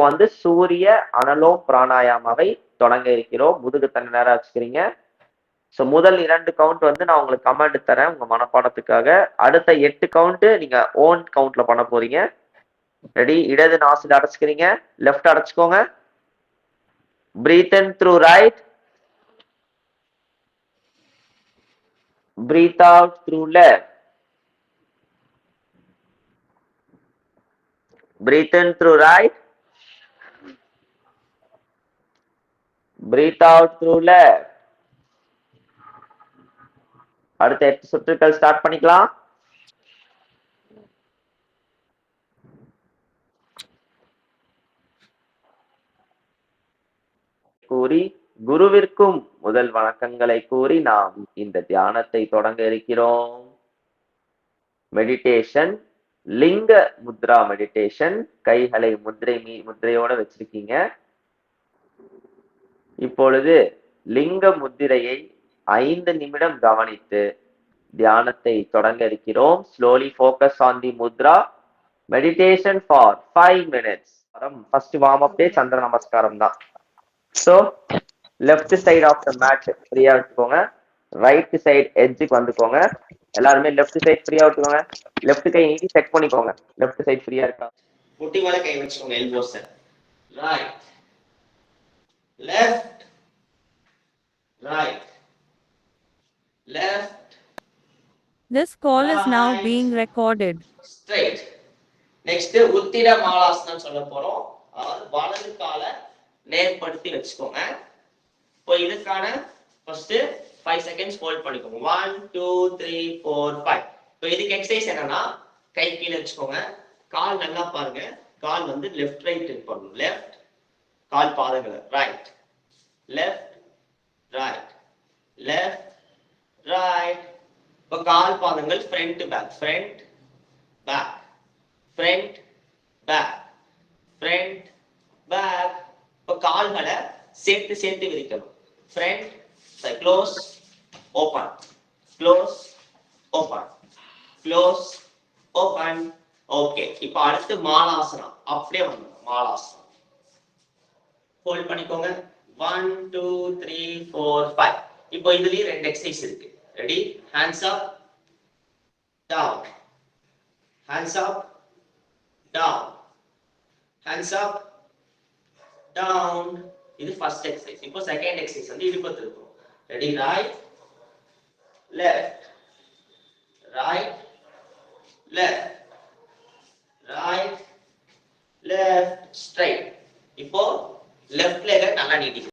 வந்து சூரிய அனலோம் பிராணாயாமாவை தொடங்க இருக்கிறோம். முதுகு தண்ணி நேரம் வச்சுக்கிறீங்க. ஸோ முதல் 2 கவுண்ட் வந்து நான் உங்களுக்கு கமெண்ட் தரேன் உங்க மனப்பாடத்துக்காக. அடுத்த 8 கவுண்ட் நீங்க ஓன் கவுண்ட்ல பண்ண போறீங்க. ரெடி? இடது நாசில் அடைச்சுக்கிறீங்க, லெஃப்ட் அடைச்சுக்கோங்க. Breathe in through right, breathe out through left, breathe in through right, breathe out through left. அடுத்த 8 சுற்றுக்கள் ஸ்டார்ட் பண்ணிக்கலாம். கூறி குருவிற்கும் முதல் வணக்கங்களை கூறி நாம் இந்த தியானத்தை தொடங்க இருக்கிறோம். மெடிடேஷன், லிங்க முத்ரா மெடிடேஷன். கைகளை முத்திரையோட வச்சிருக்கீங்க. இப்பொழுது லிங்க முத்திரையை 5 நிமிடம் கவனித்து தியானத்தை தொடங்க இருக்கிறோம். Slowly focus on the mudra. Meditation for 5 minutes. First warm up chandra namaskaram தான். So left side of the mat ஃப்ரீயா வச்சுக்கோங்க. ரைட் சைடு எட்ஜுக்கு வந்துக்கோங்க. எல்லாருமே லெஃப்ட் சைடு ஃப்ரீயா விட்டுக்கோங்க. லெஃப்ட் கை நீட்டி செக் பண்ணிக்கோங்க, லெஃப்ட் சைடு ஃப்ரீயா இருக்கா. முட்டி மேல கை வச்சுக்கோங்க, elbows. Right, left, right, left. This call is now being recorded. Straight. Next உத்திர மாலாசனம் சொல்ல போறோம். அதாவது வலது காலை நேர்படுத்தி வச்சுக்கோங்க. இப்போ இதுக்கான ஃபர்ஸ்ட் 5 செகண்ட்ஸ் ஹோல்ட் பண்ணிக்கோங்க. 1 2 3 4 5. இப்போ இதுக்கு எக்ஸசைஸ் என்னன்னா, கை கீழே வச்சுக்கோங்க, கால் நல்லா பாருங்க, கால் வந்து லெஃப்ட் ரைட் பண்ணணும். லெஃப்ட் கால் பாதங்களை right, left right, left right. இப்போ கால் பாதங்கள் front back, front back, front back, front back. இப்போ கால்களை சேர்த்து சேர்த்து விரிக்கணும். Front close open, close open, close open. Okay, இப்போ அடுத்து மாலாசனம். அப்படியே வந்து மாலாசனம் ஹோல்ட் பண்ணிக்கோங்க. 1 2 3 4 5. இப்போ இதுலயே 2 எக்ஸசைஸ் இருக்கு. Ready? Hands up, down, hands up, down, hands up, down. இது ஃபர்ஸ்ட் எக்ஸசைஸ். இப்போ செகண்ட் எக்ஸசைஸ் வந்து இடுப்பு திருப்பணும். Ready? Right, left, right, left, right, left, straight. இப்போ லெஃப்ட் லெக் நல்லா நீட்டிக்கணும்.